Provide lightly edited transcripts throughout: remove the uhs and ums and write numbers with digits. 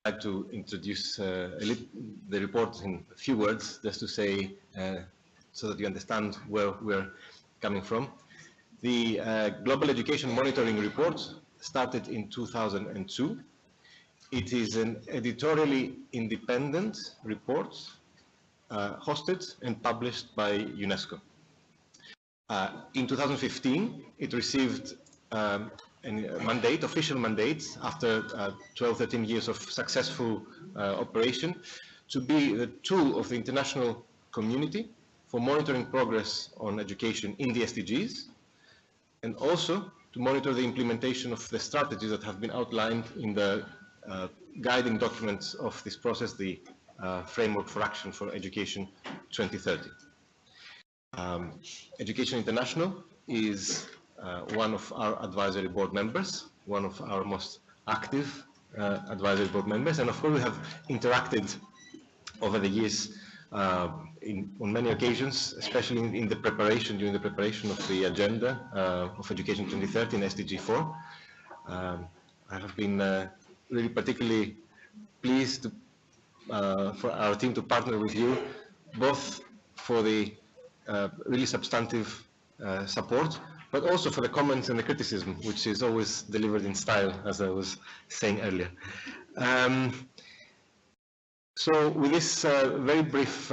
like to introduce the report in a few words, just to say, so that you understand where we're coming from. The Global Education Monitoring Report started in 2002. It is an editorially independent report hosted and published by UNESCO. In 2015, it received a mandate, official mandate, after 12, 13 years of successful operation, to be the tool of the international community for monitoring progress on education in the SDGs, and also to monitor the implementation of the strategies that have been outlined in the guiding documents of this process, the Framework for Action for Education 2030. Education International is one of our advisory board members, one of our most active advisory board members, and of course we have interacted over the years on many occasions, especially during the preparation of the agenda of Education 2030 in SDG 4. I have been really particularly pleased to, for our team to partner with you, both for the really substantive support, but also for the comments and the criticism, which is always delivered in style, as I was saying earlier. So with this very brief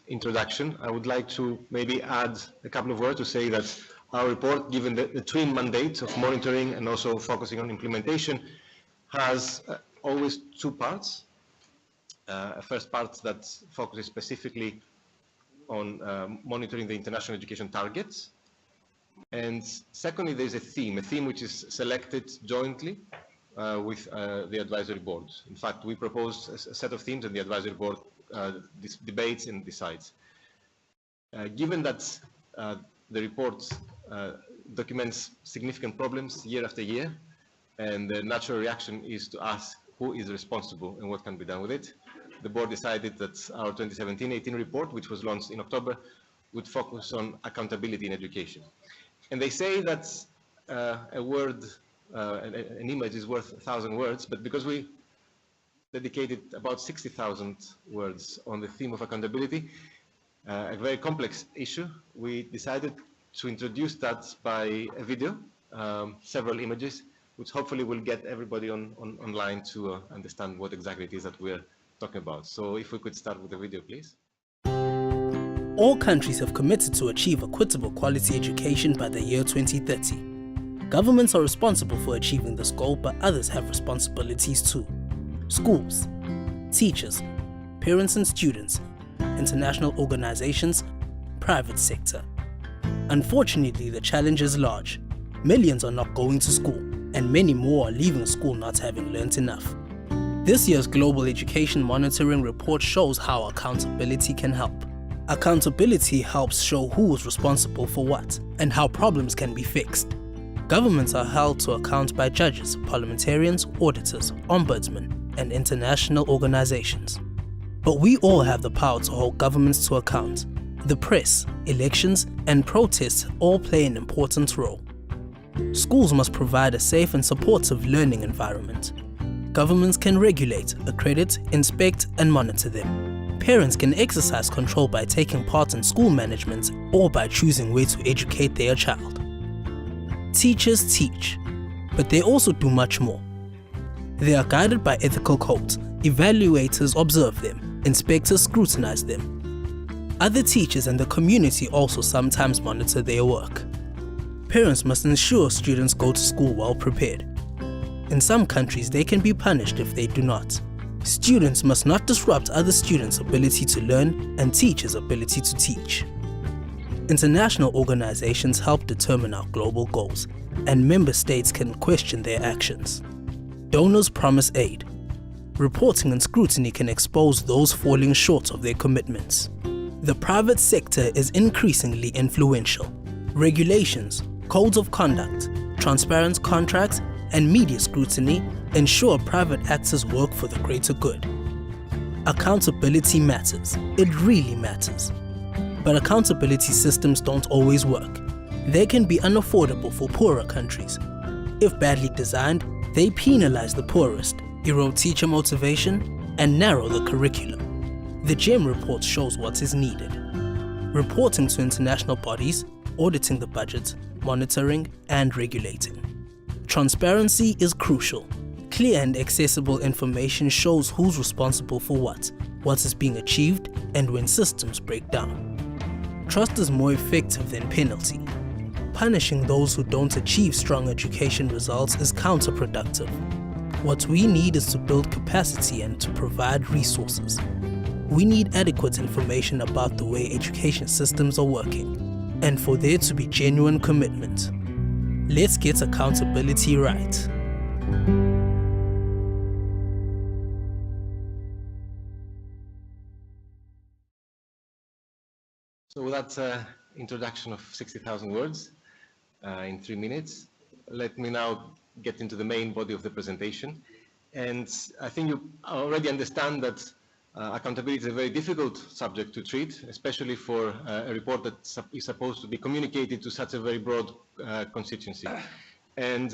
introduction, I would like to maybe add a couple of words to say that our report, given the twin mandate of monitoring and also focusing on implementation, has always two parts. A first part that focuses specifically on monitoring the international education targets. And secondly, there's a theme which is selected jointly with the advisory board. In fact, we proposed a set of themes and the advisory board debates and decides. Given that the report documents significant problems year after year, and the natural reaction is to ask who is responsible and what can be done with it, the board decided that our 2017-18 report, which was launched in October, would focus on accountability in education. And they say that a word, an image is worth 1,000 words, but because we dedicated about 60,000 words on the theme of accountability, a very complex issue, we decided to introduce that by a video, several images, which hopefully will get everybody online to understand what exactly it is that we're talking about. So if we could start with the video, please. All countries have committed to achieve equitable quality education by the year 2030. Governments are responsible for achieving this goal, but others have responsibilities too. Schools, teachers, parents and students, international organizations, private sector. Unfortunately, the challenge is large. Millions are not going to school, and many more are leaving school not having learnt enough. This year's Global Education Monitoring Report shows how accountability can help. Accountability helps show who is responsible for what, and how problems can be fixed. Governments are held to account by judges, parliamentarians, auditors, ombudsmen, and international organizations. But we all have the power to hold governments to account. The press, elections, and protests all play an important role. Schools must provide a safe and supportive learning environment. Governments can regulate, accredit, inspect, and monitor them. Parents can exercise control by taking part in school management or by choosing where to educate their child. Teachers teach, but they also do much more. They are guided by ethical codes, evaluators observe them, inspectors scrutinize them. Other teachers and the community also sometimes monitor their work. Parents must ensure students go to school well prepared. In some countries, they can be punished if they do not. Students must not disrupt other students' ability to learn and teachers' ability to teach. International organizations help determine our global goals, and member states can question their actions. Donors promise aid. Reporting and scrutiny can expose those falling short of their commitments. The private sector is increasingly influential. Regulations, codes of conduct, transparent contracts, and media scrutiny ensure private actors work for the greater good. Accountability matters. It really matters. But accountability systems don't always work. They can be unaffordable for poorer countries. If badly designed, they penalize the poorest erode teacher motivation, and narrow the curriculum. The GEM report shows what is needed. Reporting to international bodies, auditing the budget, monitoring, and regulating. Transparency is crucial. Clear and accessible information shows who's responsible for what is being achieved, and when systems break down. Trust is more effective than penalty. Punishing those who don't achieve strong education results is counterproductive. What we need is to build capacity and to provide resources. We need adequate information about the way education systems are working, and for there to be genuine commitment. Let's get accountability right. So with that introduction of 60,000 words in 3 minutes, let me now get into the main body of the presentation. And I think you already understand that accountability is a very difficult subject to treat, especially for a report that is supposed to be communicated to such a very broad constituency. And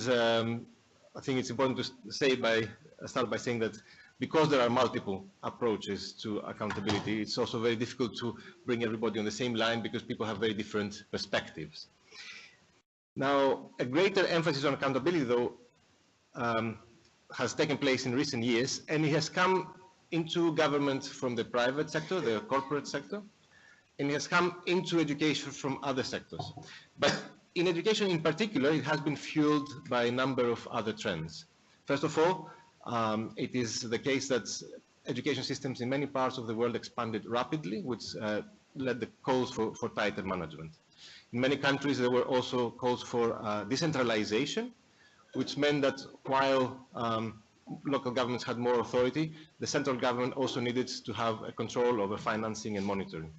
I think it's important to start by saying that because there are multiple approaches to accountability, it's also very difficult to bring everybody on the same line because people have very different perspectives. Now, a greater emphasis on accountability, though, has taken place in recent years, and it has come into government from the private sector, the corporate sector, and it has come into education from other sectors. But in education in particular, it has been fueled by a number of other trends. First of all, it is the case that education systems in many parts of the world expanded rapidly, which led the calls for tighter management. In many countries, there were also calls for decentralization, which meant that while local governments had more authority, the central government also needed to have a control over financing and monitoring.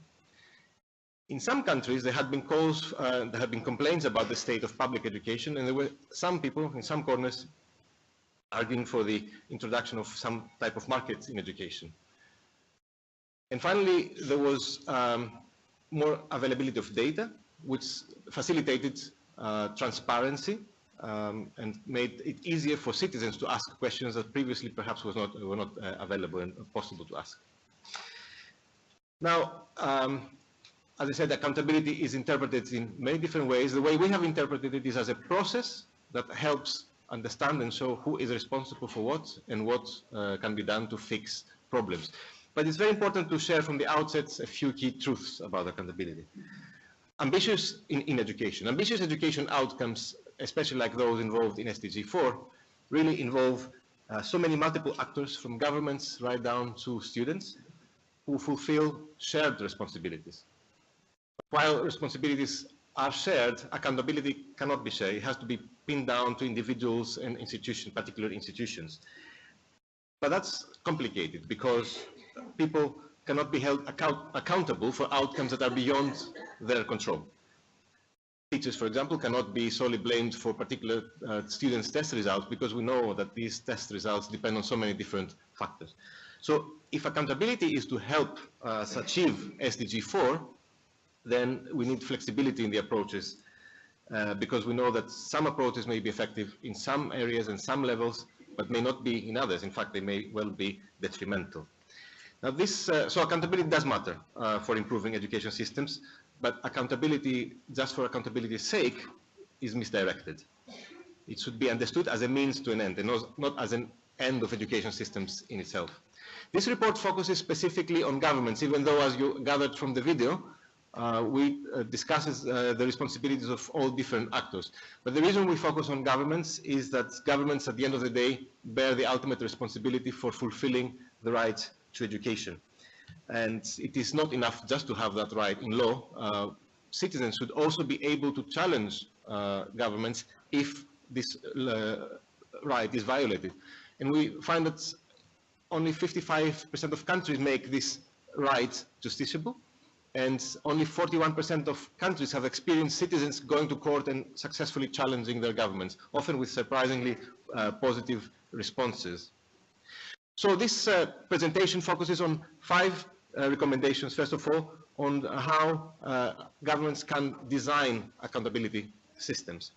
In some countries, there had been calls, there had been complaints about the state of public education, and there were some people in some corners arguing for the introduction of some type of market in education. And finally, there was more availability of data, which facilitated transparency and made it easier for citizens to ask questions that previously perhaps were not available and possible to ask. Now, as I said, accountability is interpreted in many different ways. The way we have interpreted it is as a process that helps understand and show who is responsible for what and what can be done to fix problems. But it's very important to share from the outset a few key truths about accountability. Ambitious in education. Ambitious education outcomes, especially like those involved in SDG 4, really involve so many multiple actors, from governments right down to students, who fulfill shared responsibilities. While responsibilities are shared, accountability cannot be shared. It has to be pinned down to individuals and institutions, particular institutions. But that's complicated because people cannot be held accountable for outcomes that are beyond their control. Teachers, for example, cannot be solely blamed for particular students' test results because we know that these test results depend on so many different factors. So if accountability is to help us achieve SDG 4, then we need flexibility in the approaches because we know that some approaches may be effective in some areas and some levels, but may not be in others. In fact, they may well be detrimental. Now so accountability does matter for improving education systems, but accountability just for accountability's sake is misdirected. It should be understood as a means to an end and not as an end of education systems in itself. This report focuses specifically on governments, even though, as you gathered from the video, we discusses the responsibilities of all different actors. But the reason we focus on governments is that governments, at the end of the day, bear the ultimate responsibility for fulfilling the right to education. And it is not enough just to have that right in law. Citizens should also be able to challenge governments if this right is violated. And we find that only 55% of countries make this right justiciable, and only 41% of countries have experienced citizens going to court and successfully challenging their governments, often with surprisingly positive responses. So this presentation focuses on 5 recommendations, first of all, on how governments can design accountability systems.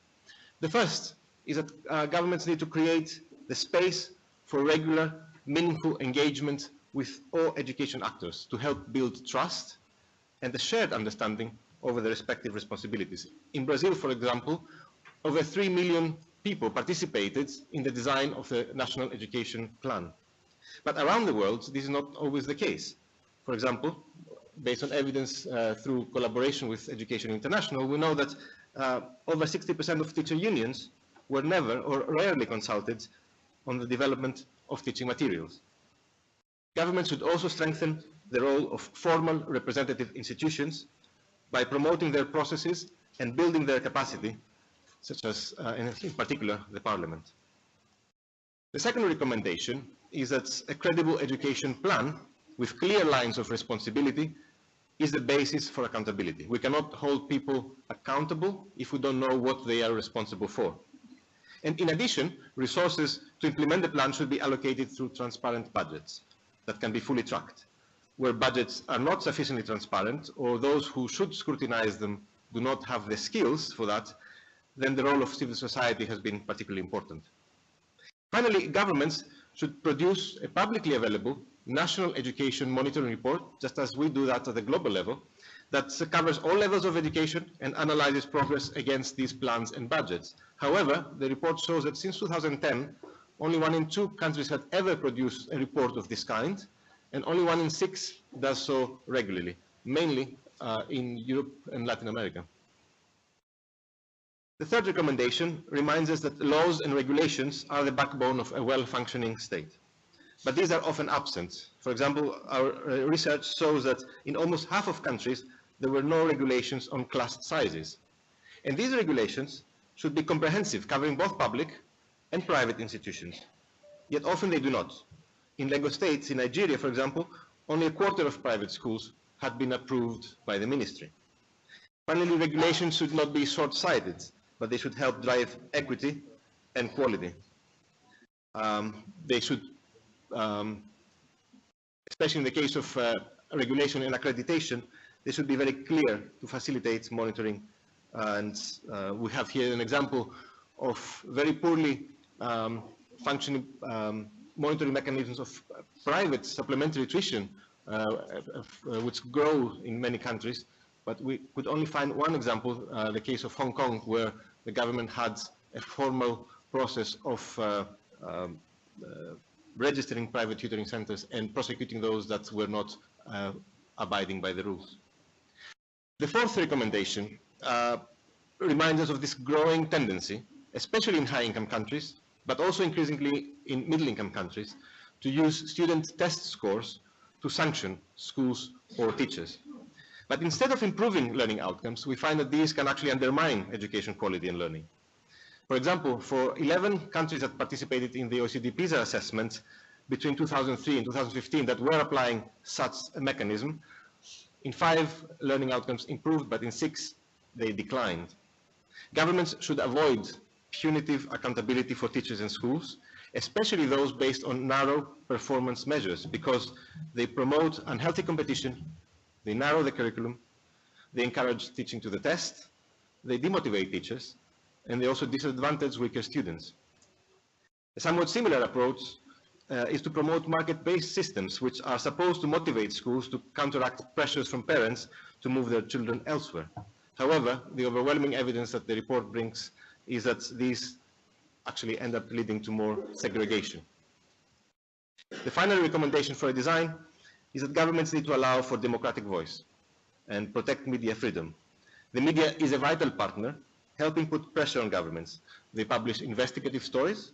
The first is that governments need to create the space for regular, meaningful engagement with all education actors to help build trust and a shared understanding over the respective responsibilities. In Brazil, for example, over 3 million people participated in the design of the National Education Plan. But around the world, this is not always the case. For example, based on evidence through collaboration with Education International, we know that over 60% of teacher unions were never or rarely consulted on the development of teaching materials. Governments should also strengthen the role of formal representative institutions by promoting their processes and building their capacity, such as, in particular, the Parliament. The second recommendation is that a credible education plan with clear lines of responsibility is the basis for accountability. We cannot hold people accountable if we don't know what they are responsible for. And in addition, resources to implement the plan should be allocated through transparent budgets that can be fully tracked. Where budgets are not sufficiently transparent, or those who should scrutinize them do not have the skills for that, then the role of civil society has been particularly important. Finally, governments should produce a publicly available national education monitoring report, just as we do that at the global level, that covers all levels of education and analyzes progress against these plans and budgets. However, the report shows that since 2010, only 1 in 2 countries had ever produced a report of this kind, and only 1 in 6 does so regularly, mainly in Europe and Latin America. The third recommendation reminds us that laws and regulations are the backbone of a well-functioning state. But these are often absent. For example, our research shows that in almost half of countries, there were no regulations on class sizes. And these regulations should be comprehensive, covering both public and private institutions. Yet often they do not. In Lagos State, in Nigeria, for example, only a quarter of private schools had been approved by the ministry. Finally, regulations should not be short-sighted, but they should help drive equity and quality. They should, especially in the case of regulation and accreditation, they should be very clear to facilitate monitoring. And we have here an example of very poorly functioning monitoring mechanisms of private supplementary tuition, which grow in many countries. But we could only find one example, the case of Hong Kong, where the government had a formal process of registering private tutoring centers and prosecuting those that were not abiding by the rules. The fourth recommendation reminds us of this growing tendency, especially in high-income countries, but also increasingly in middle-income countries, to use student test scores to sanction schools or teachers. But instead of improving learning outcomes, we find that these can actually undermine education quality and learning. For example, for 11 countries that participated in the OECD PISA assessment between 2003 and 2015 that were applying such a mechanism, in 5 learning outcomes improved, but in 6 they declined. Governments should avoid punitive accountability for teachers and schools, especially those based on narrow performance measures, because they promote unhealthy competition, they narrow the curriculum, they encourage teaching to the test, they demotivate teachers, and they also disadvantage weaker students. A somewhat similar approach is to promote market-based systems, which are supposed to motivate schools to counteract pressures from parents to move their children elsewhere. However, the overwhelming evidence that the report brings is that these actually end up leading to more segregation. The final recommendation for a design is that governments need to allow for democratic voice and protect media freedom. The media is a vital partner, helping put pressure on governments. They publish investigative stories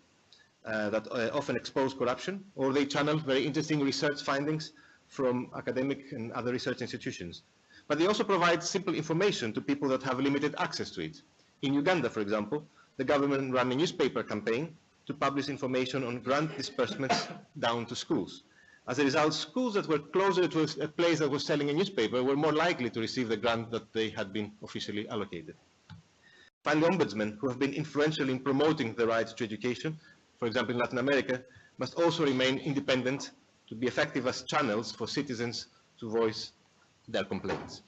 that often expose corruption, or they channel very interesting research findings from academic and other research institutions. But they also provide simple information to people that have limited access to it. In Uganda, for example, the government ran a newspaper campaign to publish information on grant disbursements down to schools. As a result, schools that were closer to a place that was selling a newspaper were more likely to receive the grant that they had been officially allocated. Finally, ombudsmen, who have been influential in promoting the right to education, for example in Latin America, must also remain independent to be effective as channels for citizens to voice their complaints.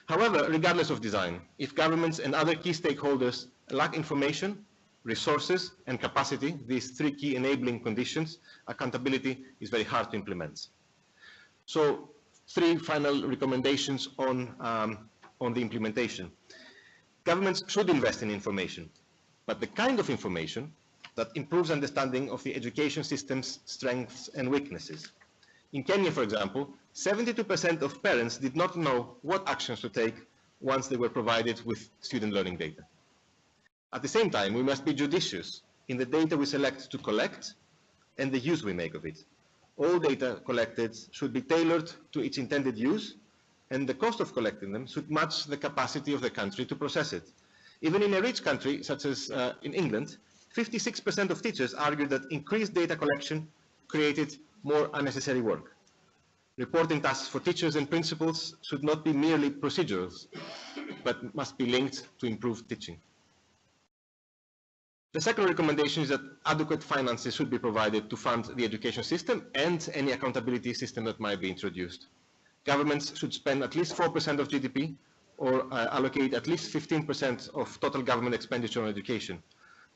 However, regardless of design, if governments and other key stakeholders lack information resources and capacity, these three key enabling conditions, accountability is very hard to implement. So, three final recommendations on the implementation. Governments should invest in information, but the kind of information that improves understanding of the education system's strengths and weaknesses. In Kenya, for example, 72% of parents did not know what actions to take once they were provided with student learning data. At the same time, we must be judicious in the data we select to collect and the use we make of it. All data collected should be tailored to its intended use, and the cost of collecting them should match the capacity of the country to process it. Even in a rich country, such as in England, 56% of teachers argued that increased data collection created more unnecessary work. Reporting tasks for teachers and principals should not be merely procedurals, but must be linked to improved teaching. The second recommendation is that adequate finances should be provided to fund the education system and any accountability system that might be introduced. Governments should spend at least 4% of GDP or allocate at least 15% of total government expenditure on education.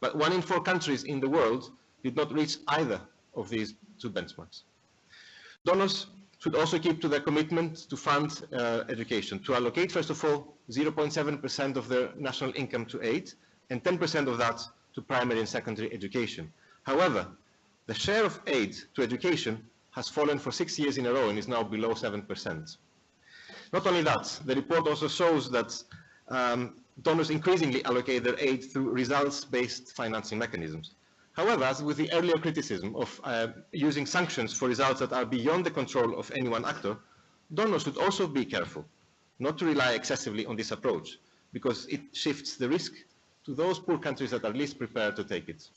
But 1 in 4 countries in the world did not reach either of these two benchmarks. Donors should also keep to their commitment to fund education, to allocate, first of all, 0.7% of their national income to aid, and 10% of that to primary and secondary education. However, the share of aid to education has fallen for 6 years in a row and is now below 7%. Not only that, the report also shows that donors increasingly allocate their aid through results-based financing mechanisms. However, as with the earlier criticism of using sanctions for results that are beyond the control of any one actor, donors should also be careful not to rely excessively on this approach, because it shifts the risk to those poor countries that are least prepared to take it.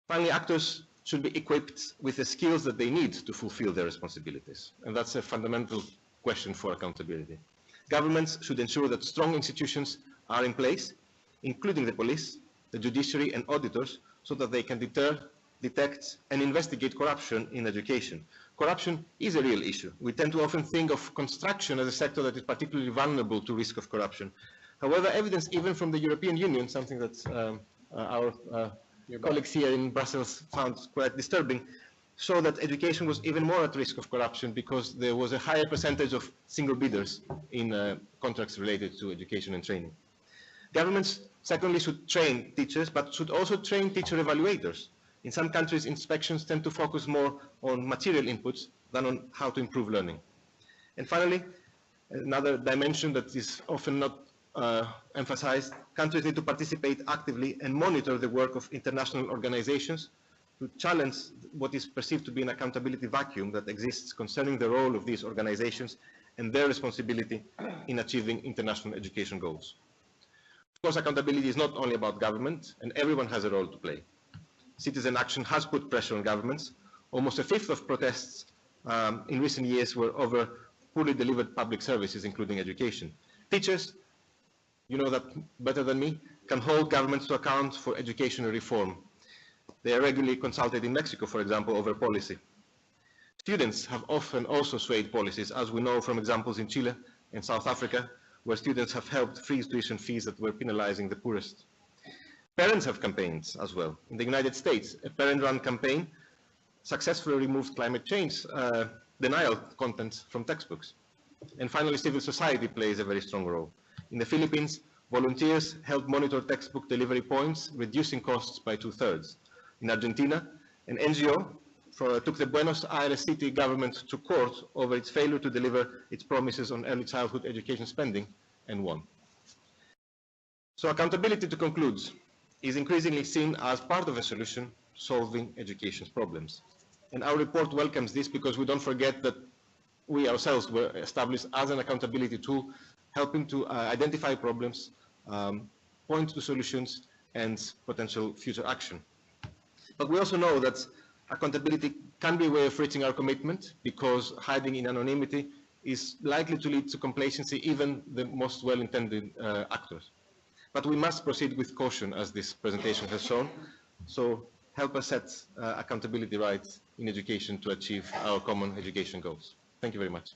Finally, actors should be equipped with the skills that they need to fulfill their responsibilities, and that's a fundamental question for accountability. Governments should ensure that strong institutions are in place, including the police, the judiciary and auditors, so that they can deter, detect and investigate corruption in education. Corruption is a real issue. We tend to often think of construction as a sector that is particularly vulnerable to risk of corruption. However, evidence even from the European Union, something that our colleagues here in Brussels found quite disturbing, show that education was even more at risk of corruption because there was a higher percentage of single bidders in contracts related to education and training. Governments, secondly, should train teachers, but should also train teacher evaluators. In some countries, inspections tend to focus more on material inputs than on how to improve learning. And finally, another dimension that is often not emphasized, countries need to participate actively and monitor the work of international organizations to challenge what is perceived to be an accountability vacuum that exists concerning the role of these organizations and their responsibility in achieving international education goals. Of course, accountability is not only about government, and everyone has a role to play. Citizen action has put pressure on governments. Almost a fifth of protests in recent years were over poorly delivered public services, including education. Teachers, you know that better than me, can hold governments to account for educational reform. They are regularly consulted in Mexico, for example, over policy. Students have often also swayed policies, as we know from examples in Chile and South Africa, where students have helped freeze tuition fees that were penalizing the poorest. Parents have campaigns as well. In the United States, a parent-run campaign successfully removed climate change denial content from textbooks. And finally, civil society plays a very strong role. In the Philippines, volunteers helped monitor textbook delivery points, reducing costs by 2/3. In Argentina, an NGO took the Buenos Aires city government to court over its failure to deliver its promises on early childhood education spending and won. So accountability, to conclude, is increasingly seen as part of a solution to solving education's problems. And our report welcomes this because we don't forget that we ourselves were established as an accountability tool, helping to identify problems, point to solutions, and potential future action. But we also know that accountability can be a way of reaching our commitment, because hiding in anonymity is likely to lead to complacency, even the most well-intended actors. But we must proceed with caution, as this presentation has shown. So help us set accountability right in education to achieve our common education goals. Thank you very much.